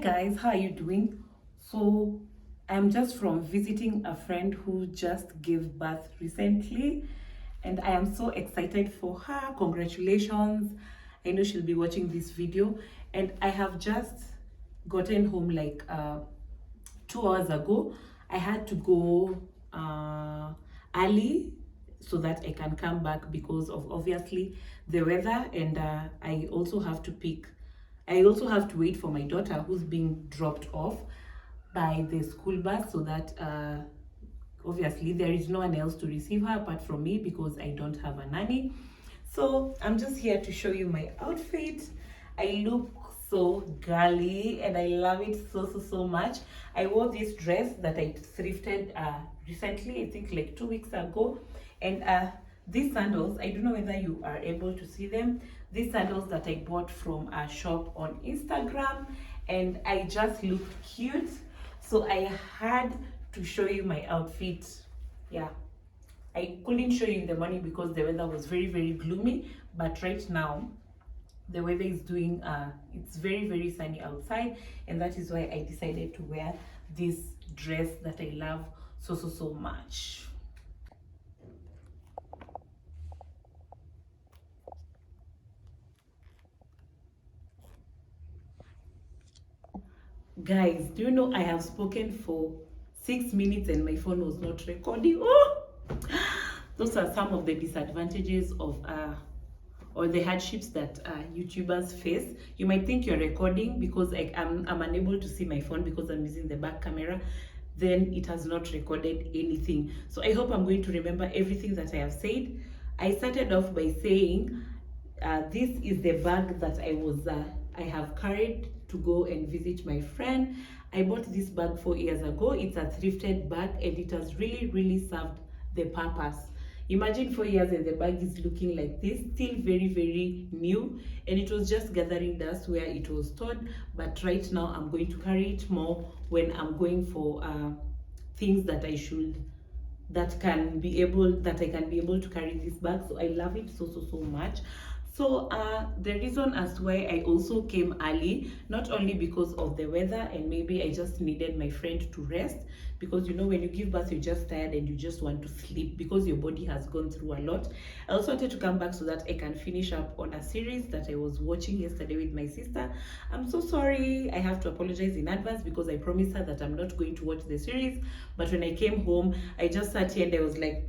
Guys, how are you doing? So I'm just from visiting a friend who just gave birth recently, and I am so excited for her. Congratulations. I know she'll be watching this video, and I have just gotten home like 2 hours ago. I had to go early so that I can come back because of obviously the weather, and I also have to wait for my daughter who's being dropped off by the school bus, so that obviously there is no one else to receive her apart from me because I don't have a nanny. So I'm just here to show you my outfit. I look so girly and I love it so much. I wore this dress that I thrifted recently, I think like 2 weeks ago, and these sandals, I don't know whether you are able to see them. These sandals that I bought from a shop on Instagram, and I just look cute, so I had to show you my outfit. Yeah, I couldn't show you in the morning because the weather was very gloomy, but right now the weather is doing it's very sunny outside, and that is why I decided to wear this dress that I love so much. Guys, do you know I have spoken for 6 minutes and my phone was not recording? Oh, those are some of the disadvantages of or the hardships that YouTubers face. You might think you're recording because I'm unable to see my phone because I'm using the back camera. Then it has not recorded anything. So I hope I'm going to remember everything that I have said. I started off by saying this is the bag that I have carried to go and visit my friend. I bought this bag 4 years ago. It's a thrifted bag and it has really served the purpose. Imagine 4 years and the bag is looking like this, still very new, and it was just gathering dust where it was stored. But right now I'm going to carry it more when I'm going for things that I can be able to carry this bag. So I love it so much. So the reason as to why I also came early, not only because of the weather and maybe I just needed my friend to rest, because you know when you give birth you're just tired and you just want to sleep because your body has gone through a lot. I also wanted to come back so that I can finish up on a series that I was watching yesterday with my sister. I'm so sorry, I have to apologize in advance because I promised her that I'm not going to watch the series, but when I came home I just sat here and I was like,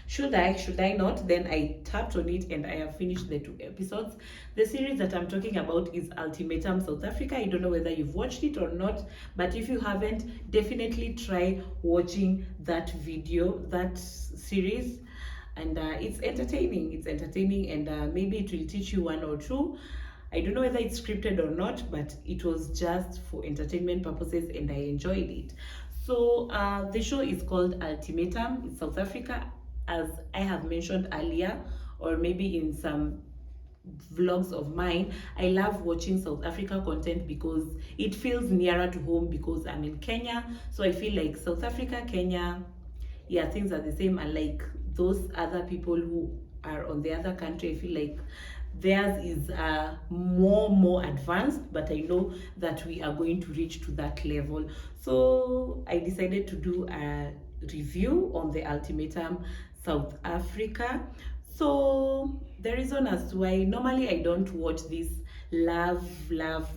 should I not? Then I tapped on it and I have finished the 2 episodes. The series that I'm talking about is Ultimatum South Africa. I don't know whether you've watched it or not, but if you haven't, definitely try watching that series. And it's entertaining, and maybe it will teach you one or two. I don't know whether it's scripted or not, but it was just for entertainment purposes and I enjoyed it. So the show is called Ultimatum. It's South Africa, as I have mentioned earlier, or maybe in some vlogs of mine. I love watching South Africa content because it feels nearer to home because I'm in Kenya. So I feel like South Africa, Kenya, yeah, things are the same. And like those other people who are on the other country, I feel like theirs is more advanced, but I know that we are going to reach to that level. So I decided to do a review on the Ultimatum South Africa. So the reason as to why normally I don't watch these love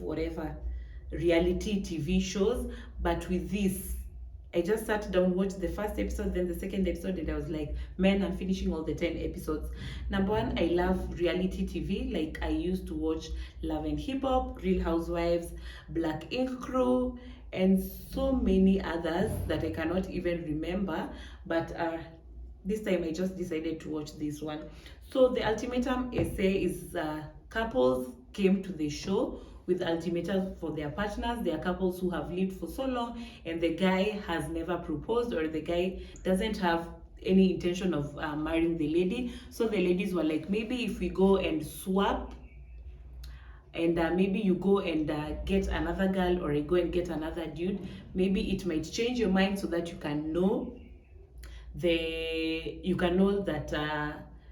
whatever reality TV shows, but with this I just sat down, watched the first episode, then the second episode, and I was like, man, I'm finishing all the 10 episodes. Number one, I love reality TV. Like I used to watch Love and Hip Hop, Real Housewives, Black Ink Crew, and so many others that I cannot even remember. But this time I just decided to watch this one. So the Ultimatum essay is couples came to the show with ultimatums for their partners. They are couples who have lived for so long and the guy has never proposed, or the guy doesn't have any intention of marrying the lady. So the ladies were like, maybe if we go and swap, and maybe you go and get another girl, or I go and get another dude, maybe it might change your mind so that you can know that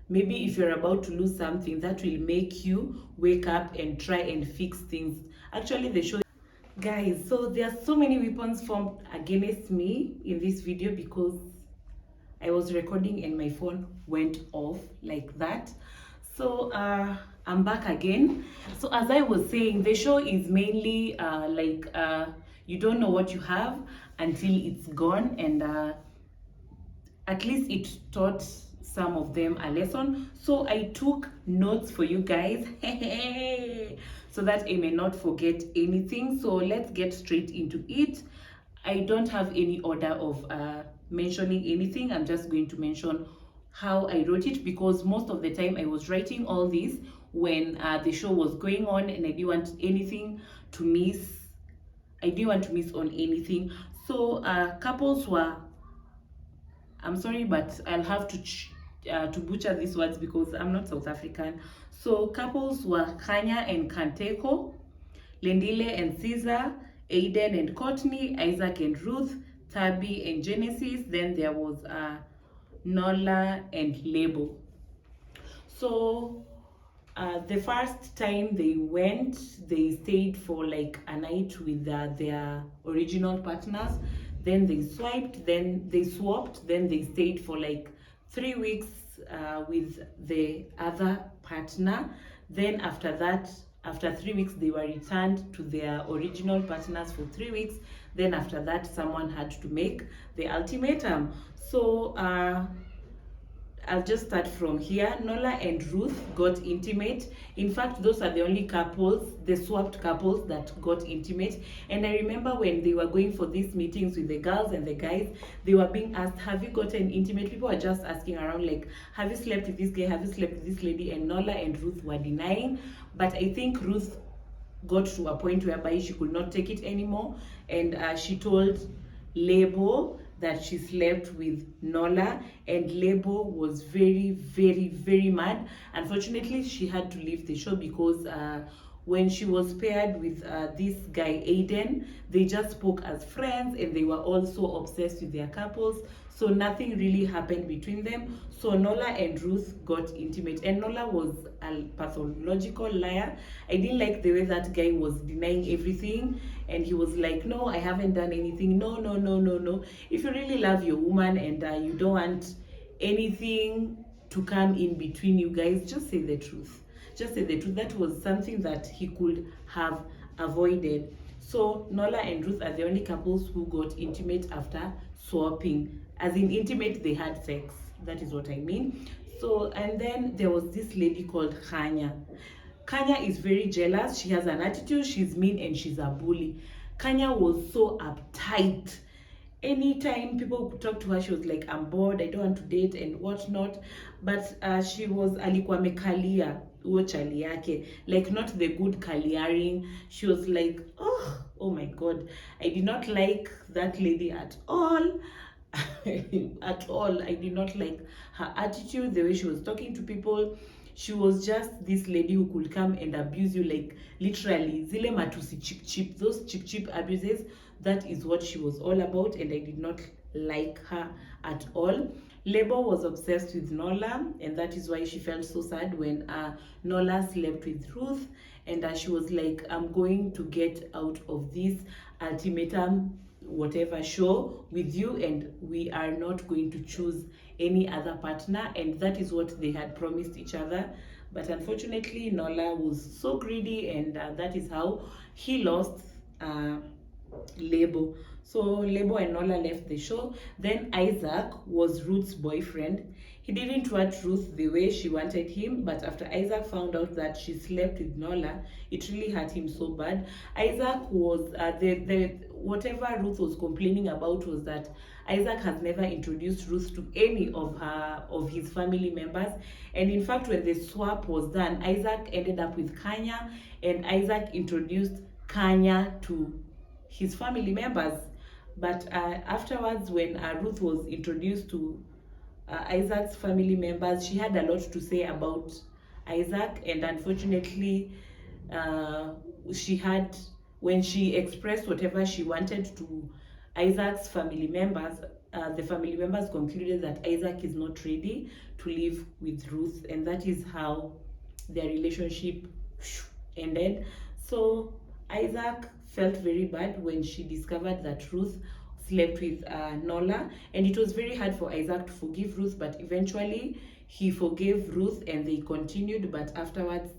maybe if you're about to lose something, that will make you wake up and try and fix things. Actually, Guys, so there are so many weapons formed against me in this video because I was recording and my phone went off like that. So I'm back again. So as I was saying, the show is mainly you don't know what you have until it's gone, and at least it taught some of them a lesson. So I took notes for you guys so that I may not forget anything. So let's get straight into it. I don't have any order of mentioning anything. I'm just going to mention how I wrote it, because most of the time I was writing all this when the show was going on, and I didn't want anything to miss. I didn't want to miss on anything. So couples were, I'm sorry, but I'll have to butcher these words because I'm not South African. So couples were Kanya and Kanteko, Lendile and Caesar, Aiden and Courtney, Isaac and Ruth, Tabi and Genesis. Then there was Nola and Lebo. So the first time they went, they stayed for like a night with their original partners. Then they swapped, then they stayed for like 3 weeks with the other partner. Then after that, after 3 weeks, they were returned to their original partners for 3 weeks. Then after that, someone had to make the ultimatum. So I'll just start from here. Nola and Ruth got intimate. In fact, those are the only couples, the swapped couples, that got intimate. And I remember when they were going for these meetings with the girls and the guys, they were being asked, have you gotten intimate? People were just asking around like, have you slept with this guy? Have you slept with this lady? And Nola and Ruth were denying. But I think Ruth got to a point whereby she could not take it anymore. And she told Lebo that she slept with Nola, and Lebo was very, very, very mad. Unfortunately, she had to leave the show because when she was paired with this guy Aiden, they just spoke as friends and they were also obsessed with their couples. So nothing really happened between them. So Nola and Ruth got intimate, and Nola was a pathological liar. I didn't like the way that guy was denying everything, and he was like, no, I haven't done anything. No, no, no, no, no. If you really love your woman and you don't want anything to come in between you guys, just say the truth. Just say the truth. That was something that he could have avoided. So Nola and Ruth are the only couples who got intimate after swapping. As in intimate, they had sex. That is what I mean. So, and then there was this lady called Kanya. Kanya is very jealous. She has an attitude. She's mean and she's a bully. Kanya was so uptight. Anytime people could talk to her, she was like, I'm bored, I don't want to date and whatnot. But she was alikuwa mekalia huo chali yake, like not the good kaliaring. She was like, oh my god, I did not like that lady at all. At all. I did not like her attitude, the way she was talking to people. She was just this lady who could come and abuse you, like literally zile matusi chip, those chip abuses. That is what she was all about, and I did not like her at all. Lebo was obsessed with Nola, and that is why she felt so sad when Nola slept with Ruth, and she was like, I'm going to get out of this ultimatum whatever show with you, and we are not going to choose any other partner. And that is what they had promised each other. But unfortunately, Nola was so greedy, and that is how he lost Lebo. So Lebo and Nola left the show. Then Isaac was Ruth's boyfriend. He didn't want Ruth the way she wanted him, but after Isaac found out that she slept with Nola, it really hurt him so bad. Isaac was whatever Ruth was complaining about was that Isaac has never introduced Ruth to any of his family members. And in fact, when the swap was done, Isaac ended up with Kanya, and Isaac introduced Kanya to his family members. But afterwards, when Ruth was introduced to Isaac's family members, she had a lot to say about Isaac, and unfortunately, when she expressed whatever she wanted to Isaac's family members, the family members concluded that Isaac is not ready to live with Ruth, and that is how their relationship ended. So Isaac felt very bad when she discovered that Ruth slept with Nola, and it was very hard for Isaac to forgive Ruth, but eventually he forgave Ruth and they continued. But afterwards,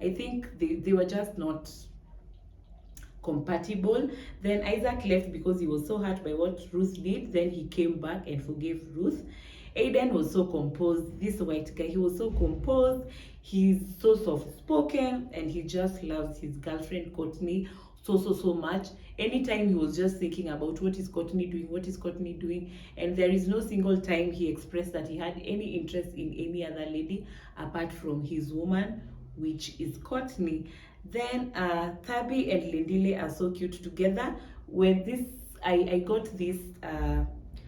I think they were just not compatible. Then Isaac left because he was so hurt by what Ruth did. Then he came back and forgave Ruth. Aiden was so composed. This white guy, he was so composed. He's so soft spoken, and he just loves his girlfriend Courtney so much. Anytime he was just thinking about what is Courtney doing, what is Courtney doing, and there is no single time he expressed that he had any interest in any other lady apart from his woman, which is Courtney. Then Thabi and Lendile are so cute together. When this, I got this,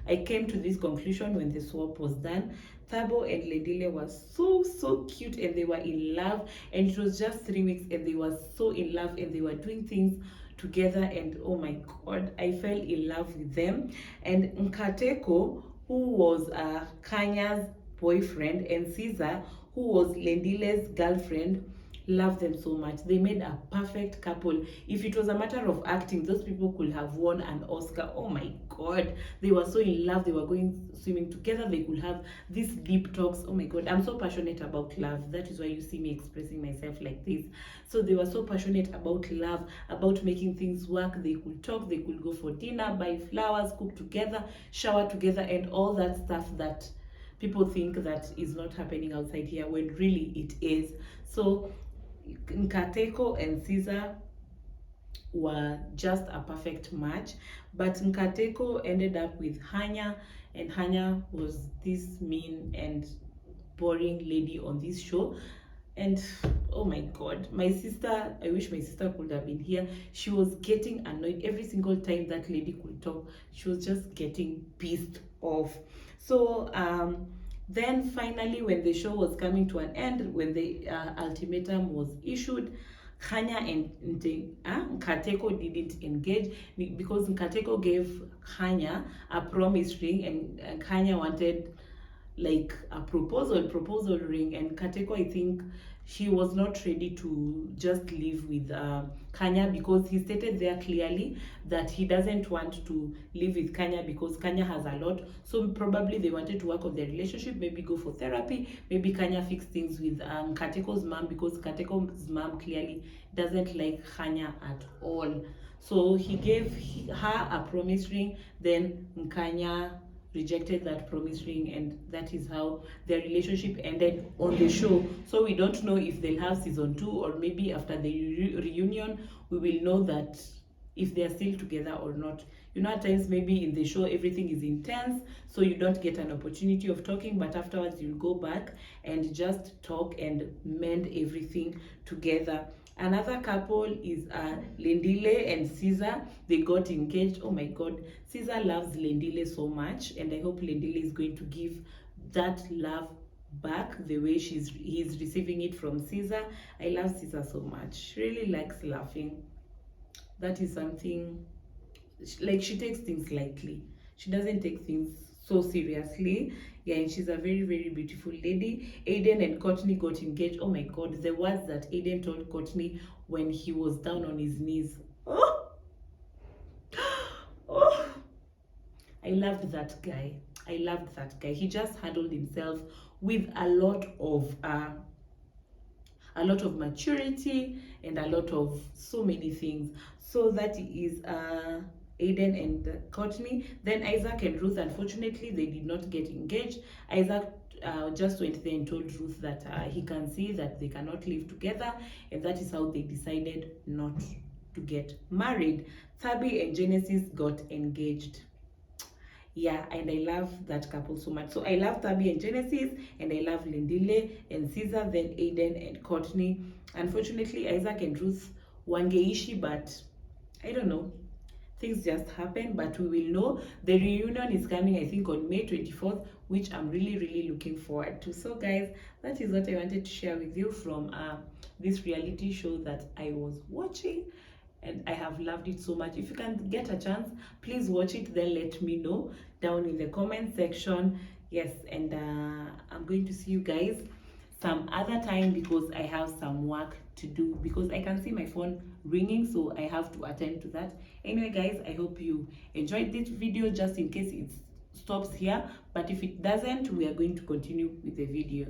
I came to this conclusion when the swap was done. Thabo and Lendile were so cute, and they were in love, and it was just 3 weeks and they were so in love, and they were doing things together, and oh my god, I fell in love with them. And Nkateko, who was Kanya's boyfriend, and Caesar, who was Lendile's girlfriend, love them so much. They made a perfect couple. If it was a matter of acting, those people could have won an Oscar. Oh my god, they were so in love. They were going swimming together. They could have these deep talks. Oh my god, I'm so passionate about love. That is why you see me expressing myself like this. So they were so passionate about love, about making things work. They could talk, they could go for dinner, buy flowers, cook together, shower together, and all that stuff that people think that is not happening outside here, when really it is. So Nkateko and Caesar were just a perfect match, but Nkateko ended up with Hanya, and Hanya was this mean and boring lady on this show. And oh my god, my sister, I wish my sister could have been here. She was getting annoyed every single time that lady could talk. She was just getting pissed off. So then finally, when the show was coming to an end, when the ultimatum was issued, Kanya and Nkateko didn't engage, because Nkateko gave Kanya a promise ring, and Kanya wanted like a proposal ring, and Kateko, I think she was not ready to just live with Kanya, because he stated there clearly that he doesn't want to live with Kanya because Kanya has a lot. So probably they wanted to work on their relationship, maybe go for therapy, maybe Kanya fix things with Kateko's mom, because Kateko's mom clearly doesn't like Kanya at all. So he gave her a promise ring, then Kanya rejected that promise ring, and that is how their relationship ended on the show. So we don't know if they'll have season 2, or maybe after the reunion we will know that if they're still together or not. You know, at times maybe in the show everything is intense, so you don't get an opportunity of talking, but afterwards you'll go back and just talk and mend everything together. Another couple is Lendile and Caesar. They got engaged. Oh my god, Caesar loves Lendile so much, and I hope Lendile is going to give that love back the way he's receiving it from Caesar. I love Caesar so much. She really likes laughing. That is something, like, she takes things lightly. She doesn't take things so seriously. Yeah, and she's a very beautiful lady. Aiden and Courtney got engaged. Oh my god, the words that Aiden told Courtney when he was down on his knees. Oh, oh, I loved that guy. I loved that guy. He just handled himself with a lot of maturity and a lot of so many things. So that is Aiden and Courtney. Then Isaac and Ruth, unfortunately, they did not get engaged. Isaac just went there and told Ruth that he can see that they cannot live together, and that is how they decided not to get married. Thabi and Genesis got engaged. Yeah, and I love that couple so much. So I love Thabi and Genesis, and I love Lendile and Caesar, then Aiden and Courtney. Unfortunately, Isaac and Ruth wangeishi, but I don't know. Things just happen, but we will know. The reunion is coming, I think, on May 24th, which I'm really looking forward to. So guys, that is what I wanted to share with you from this reality show that I was watching, and I have loved it so much. If you can get a chance, please watch it, then let me know down in the comment section. Yes, and I'm going to see you guys some other time because I have some work to do, because I can see my phone ringing, so I have to attend to that. Anyway guys, I hope you enjoyed this video, just in case it stops here, but if it doesn't, we are going to continue with the video.